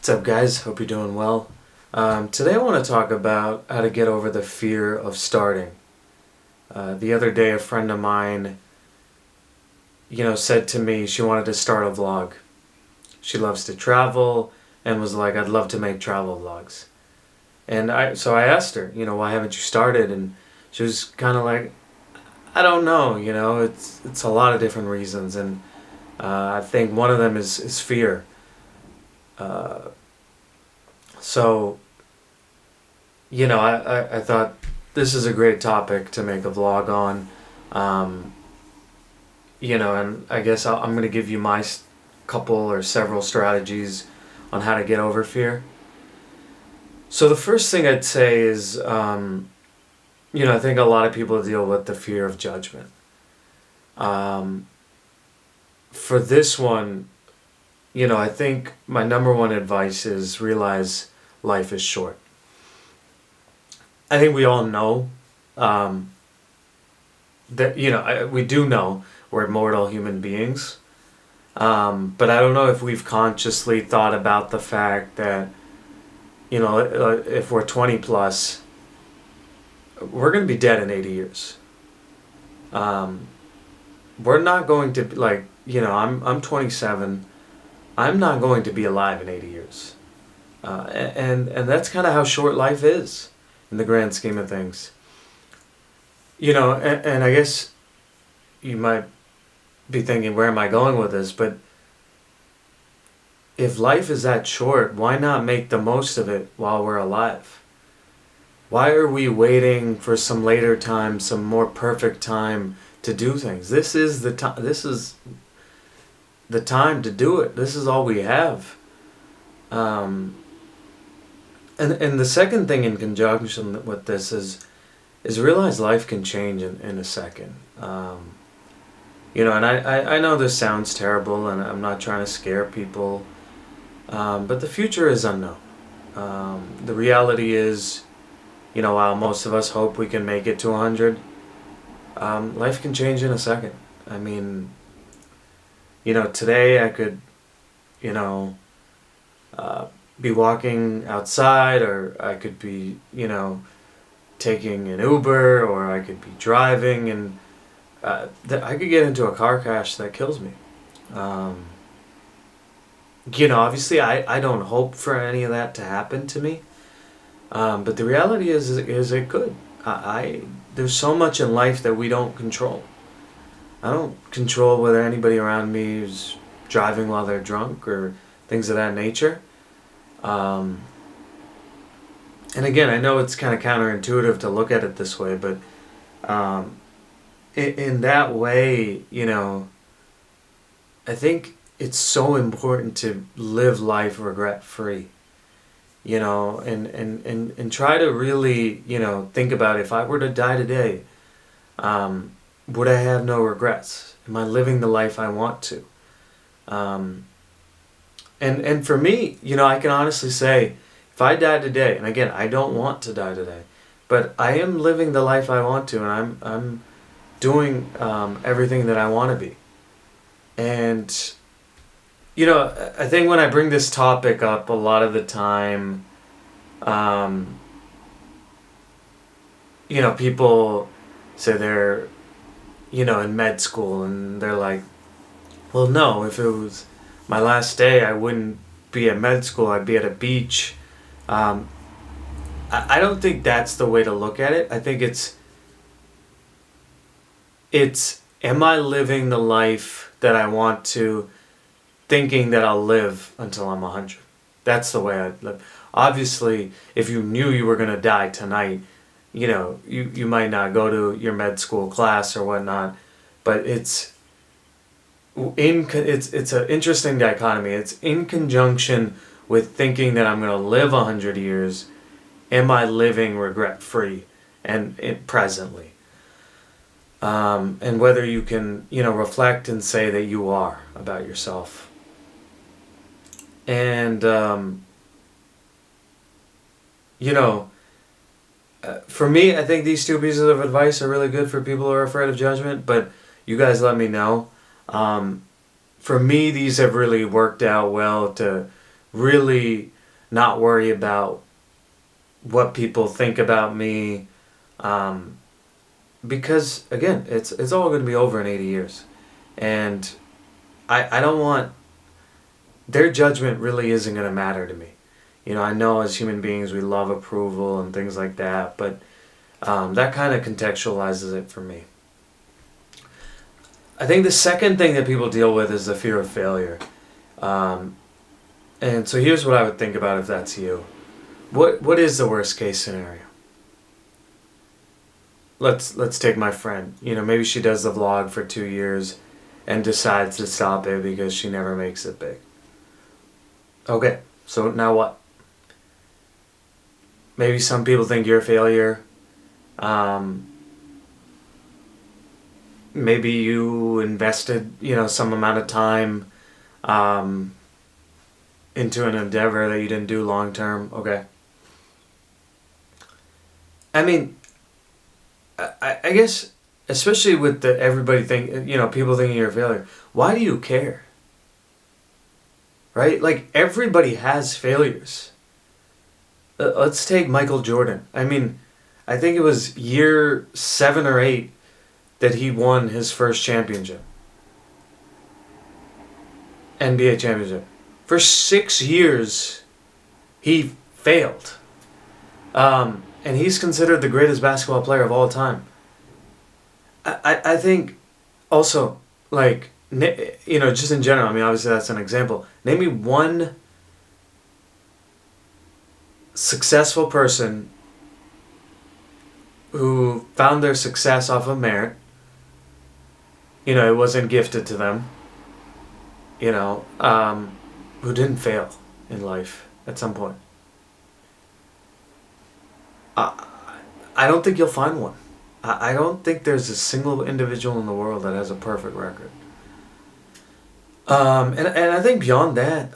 What's up, guys? Hope you're doing well. Today I want to talk about how to get over the fear of starting. The other day a friend of mine, said to me she wanted to start a vlog. She loves to travel and was like, I'd love to make travel vlogs. So I asked her, why haven't you started? And she was kind of like, I don't know, it's a lot of different reasons. And I think one of them is fear. So, I thought this is a great topic to make a vlog on. And I guess I'm going to give you my couple or several strategies on how to get over fear. So the first thing I'd say is, I think a lot of people deal with the fear of judgment. For this one, I think my number one advice is realize life is short. I think we all know that, we do know we're mortal human beings. But I don't know if we've consciously thought about the fact that, if we're 20 plus, we're going to be dead in 80 years. We're not going to, I'm 27. I'm not going to be alive in 80 years. And that's kind of how short life is in the grand scheme of things. And I guess you might be thinking, where am I going with this? But if life is that short, why not make the most of it while we're alive? Why are we waiting for some later time, some more perfect time to do things? This is the time. This is the time to do it. This is all we have. And the second thing in conjunction with this is realize life can change in a second. And I know this sounds terrible, and I'm not trying to scare people, but the future is unknown. The reality is, while most of us hope we can make it to 100, life can change in a second. I mean, today I could, be walking outside, or I could be, taking an Uber, or I could be driving, and I could get into a car crash that kills me. Obviously I don't hope for any of that to happen to me, but the reality is it could. There's so much in life that we don't control. I don't control whether anybody around me is driving while they're drunk or things of that nature. And again, I know it's kind of counterintuitive to look at it this way, but in that way, I think it's so important to live life regret-free, and try to really, think about, if I were to die today, would I have no regrets? Am I living the life I want to? And for me, I can honestly say, if I died today, and again, I don't want to die today, but I am living the life I want to, and I'm doing everything that I want to be. And, I think when I bring this topic up, a lot of the time, people say they're, in med school, and they're like, well, no, if it was my last day, I wouldn't be at med school, I'd be at a beach. I don't think that's the way to look at it. I think it's am I living the life that I want to, thinking that I'll live until I'm 100? That's the way I live. Obviously, if you knew you were going to die tonight, you might not go to your med school class or whatnot, but it's an interesting dichotomy. It's in conjunction with thinking that I'm going to live 100 years. Am I living regret-free and presently? And whether you can, reflect and say that you are about yourself. And, for me, I think these two pieces of advice are really good for people who are afraid of judgment, but you guys let me know. For me, these have really worked out well to really not worry about what people think about me, because again, it's all going to be over in 80 years, and I don't want their judgment really isn't going to matter to me. I know as human beings we love approval and things like that, but that kind of contextualizes it for me. I think the second thing that people deal with is the fear of failure. And so here's what I would think about if that's you. What is the worst case scenario? Let's take my friend. Maybe she does the vlog for 2 years and decides to stop it because she never makes it big. Okay, so now what? Maybe some people think you're a failure. Maybe you invested, some amount of time into an endeavor that you didn't do long term. Okay. I mean, I guess, especially with people thinking you're a failure, why do you care? Right? Like, everybody has failures. Let's take Michael Jordan. I mean, I think it was year 7 or 8 that he won his first championship. NBA championship. For 6 years, he failed. And he's considered the greatest basketball player of all time. I think also, like, just in general, I mean, obviously that's an example. Name me one successful person who found their success off of merit. It wasn't gifted to them. Who didn't fail in life at some point. I don't think you'll find one. I don't think there's a single individual in the world that has a perfect record. And I think beyond that,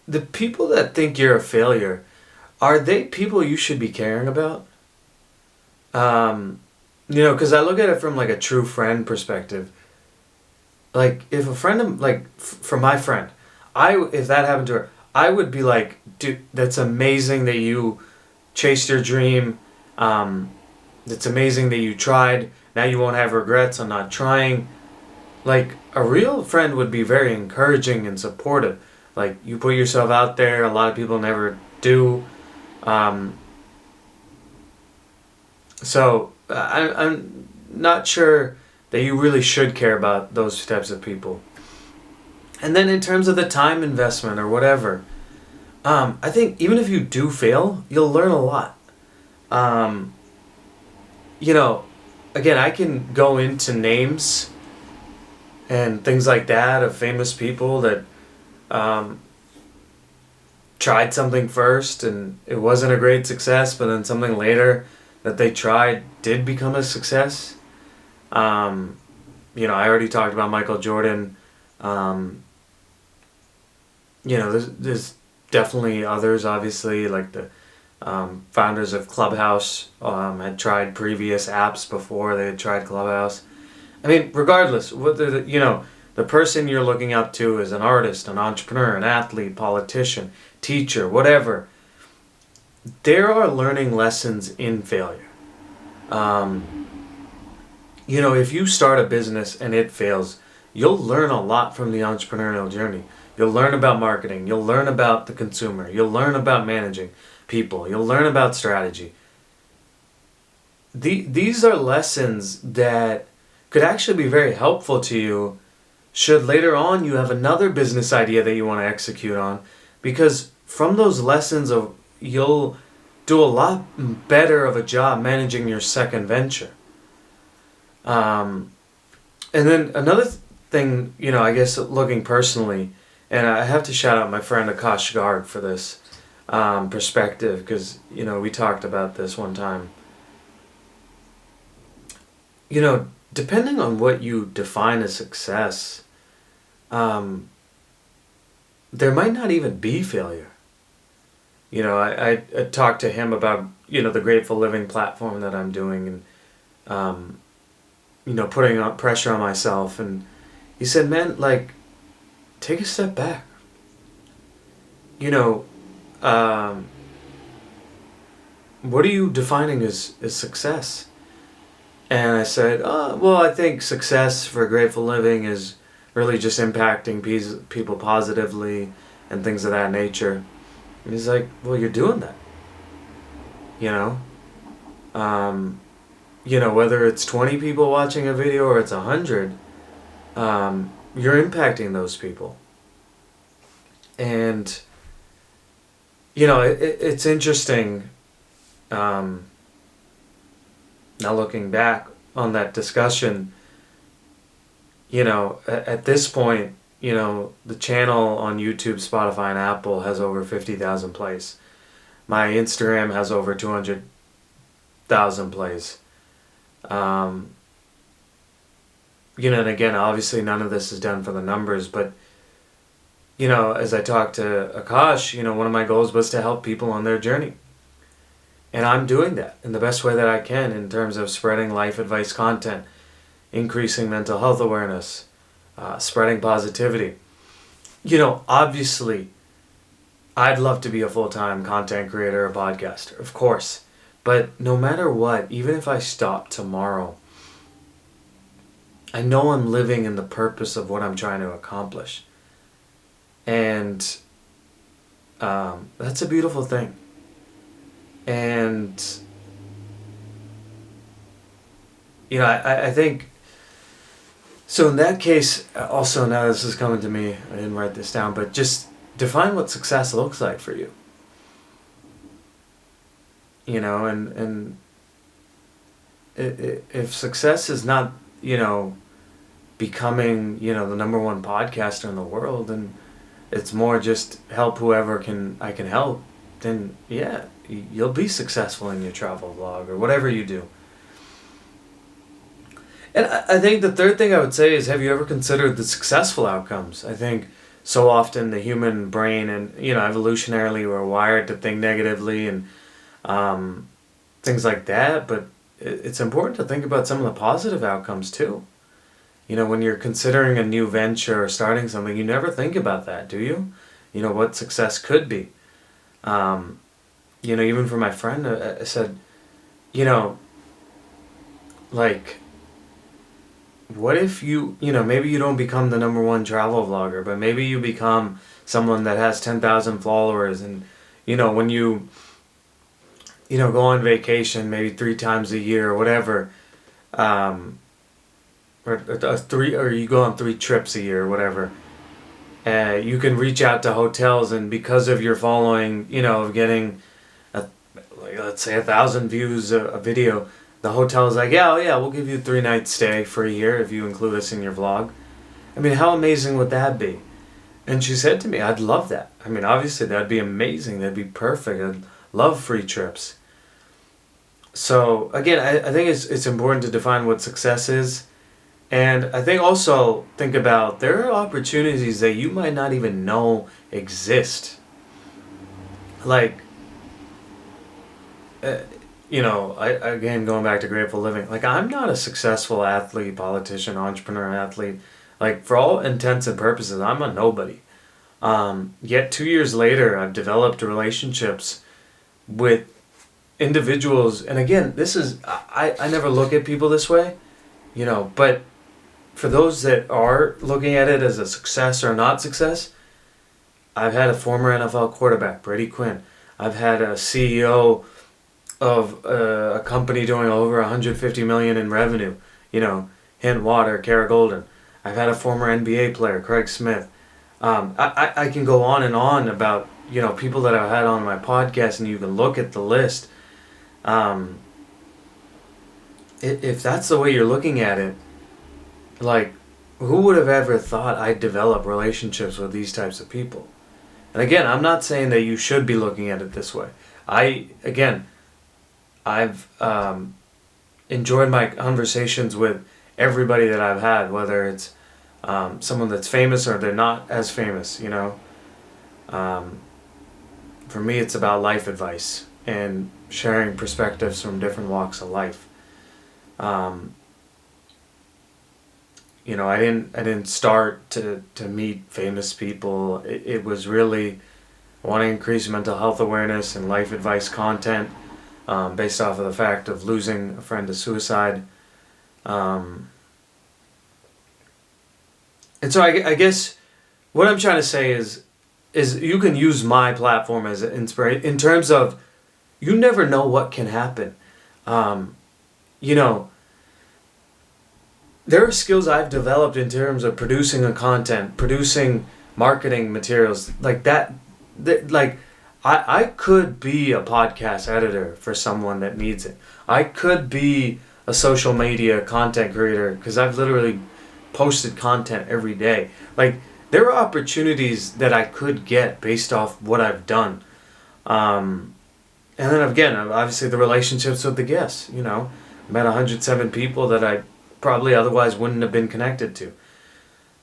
the people that think you're a failure, are they people you should be caring about? Because I look at it from like a true friend perspective. Like, if a friend, for my friend, if that happened to her, I would be like, dude, that's amazing that you chased your dream. It's amazing that you tried. Now you won't have regrets on not trying. Like, a real friend would be very encouraging and supportive. Like, you put yourself out there. A lot of people never do. So I'm not sure that you really should care about those types of people. And then in terms of the time investment or whatever, I think even if you do fail, you'll learn a lot. Again, I can go into names and things like that of famous people that tried something first and it wasn't a great success, but then something later that they tried did become a success. I already talked about Michael Jordan. There's definitely others, obviously, like the founders of Clubhouse had tried previous apps before they had tried Clubhouse. I mean, regardless, whether the person you're looking up to is an artist, an entrepreneur, an athlete, politician, teacher, whatever, there are learning lessons in failure. If you start a business and it fails, you'll learn a lot from the entrepreneurial journey. You'll learn about marketing. You'll learn about the consumer. You'll learn about managing people. You'll learn about strategy. These are lessons that could actually be very helpful to you should later on you have another business idea that you want to execute on, because from those lessons you'll do a lot better of a job managing your second venture. And then another thing, I guess looking personally, and I have to shout out my friend Akash Garg for this perspective, because, we talked about this one time. Depending on what you define as success, there might not even be failure. I talked to him about, the Grateful Living platform that I'm doing, and, putting on pressure on myself and He said, man, like, take a step back. You know, what are you defining as success? And I said, oh, well, I think success for Grateful Living is really just impacting people positively and things of that nature. And he's like, well, you're doing that. You know? Whether it's 20 people watching a video or it's 100, you're impacting those people. And, it's interesting, now looking back on that discussion, at this point, the channel on YouTube, Spotify, and Apple has over 50,000 plays. My Instagram has over 200,000 plays. And again, obviously none of this is done for the numbers, but, as I talked to Akash, one of my goals was to help people on their journey. And I'm doing that in the best way that I can in terms of spreading life advice content, increasing mental health awareness, spreading positivity. Obviously, I'd love to be a full-time content creator or podcaster, of course. But no matter what, even if I stop tomorrow, I know I'm living in the purpose of what I'm trying to accomplish. And that's a beautiful thing. And, I think, so in that case, also now this is coming to me, I didn't write this down, but just define what success looks like for you. And if success is not, becoming, the number one podcaster in the world, and it's more just help whoever I can help, then yeah, you'll be successful in your travel vlog or whatever you do. And I think the third thing I would say is, have you ever considered the successful outcomes? I think so often the human brain and, evolutionarily we're wired to think negatively and things like that, but it's important to think about some of the positive outcomes too. When you're considering a new venture or starting something, you never think about that, do you? What success could be. Even for my friend, I said, like, what if maybe you don't become the number one travel vlogger, but maybe you become someone that has 10,000 followers, and, when you, go on vacation maybe 3 times a year or whatever, or you go on 3 trips a year or whatever, you can reach out to hotels, and because of your following, of getting, let's say 1,000 views a video, the hotel is like, yeah, we'll give you 3 nights stay for a year if you include us in your vlog. I mean, how amazing would that be? And she said to me, I'd love that. I mean, obviously that'd be amazing. That'd be perfect. I'd love free trips. So again, I think it's important to define what success is. And I think also think about, there are opportunities that you might not even know exist. Like, again, going back to Grateful Living, like, I'm not a successful athlete, politician, entrepreneur, athlete. Like, for all intents and purposes, I'm a nobody. Yet 2 years later, I've developed relationships with individuals. And again, this is, I never look at people this way, but for those that are looking at it as a success or not success, I've had a former NFL quarterback, Brady Quinn. I've had a CEO of a company doing over $150 million in revenue, Hint Water, Kara Golden. I've had a former NBA player, Craig Smith. I can go on and on about, people that I've had on my podcast, and you can look at the list. If that's the way you're looking at it, like, who would have ever thought I'd develop relationships with these types of people? And again, I'm not saying that you should be looking at it this way. I've enjoyed my conversations with everybody that I've had, whether it's someone that's famous or they're not as famous, For me, it's about life advice and sharing perspectives from different walks of life. I didn't start to meet famous people. It was really, I want to increase mental health awareness and life advice content, based off of the fact of losing a friend to suicide. Um, and so I guess what I'm trying to say is you can use my platform as an inspiration in terms of you never know what can happen. Um, you know, there are skills I've developed in terms of producing a content, producing marketing materials like that. Like, I could be a podcast editor for someone that needs it. I could be a social media content creator because I've literally posted content every day. Like, there are opportunities that I could get based off what I've done. Um, and then again, obviously the relationships with the guests. Met 107 people that I probably otherwise wouldn't have been connected to.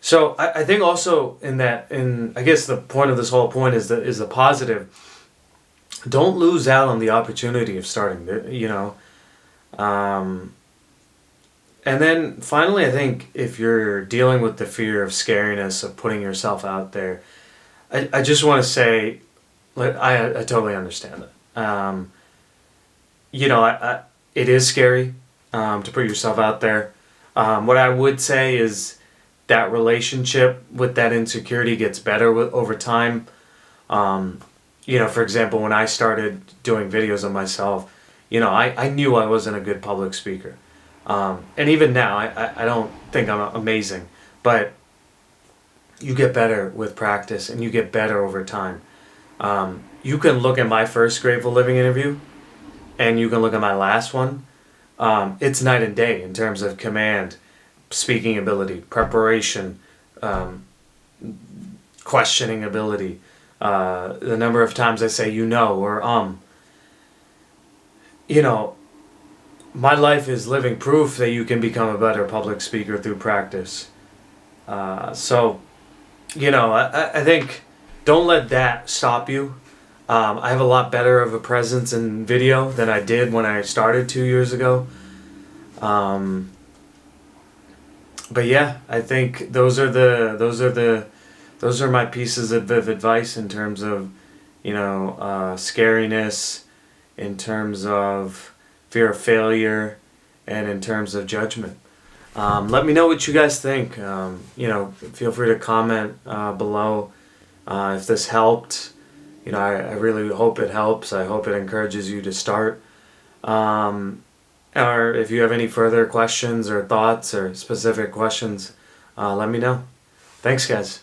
So I think also in I guess the point of this whole point is the positive. Don't lose out on the opportunity of starting. Um, and then finally, I think if you're dealing with the fear of scariness of putting yourself out there, I just want to say, like, I totally understand it. It is scary, to put yourself out there. What I would say is that relationship with that insecurity gets better over time. For example, when I started doing videos of myself, I knew I wasn't a good public speaker. And even now, I don't think I'm amazing, but you get better with practice and you get better over time. You can look at my first Grateful Living interview and you can look at my last one. It's night and day in terms of command, speaking ability, preparation, questioning ability, the number of times I say or my life is living proof that you can become a better public speaker through practice. I think don't let that stop you. I have a lot better of a presence in video than I did when I started 2 years ago. But yeah, I think those are my pieces of advice in terms of, scariness, in terms of fear of failure, and in terms of judgment. Let me know what you guys think. Feel free to comment below if this helped. I really hope it helps. I hope it encourages you to start. Or if you have any further questions or thoughts or specific questions, let me know. Thanks, guys.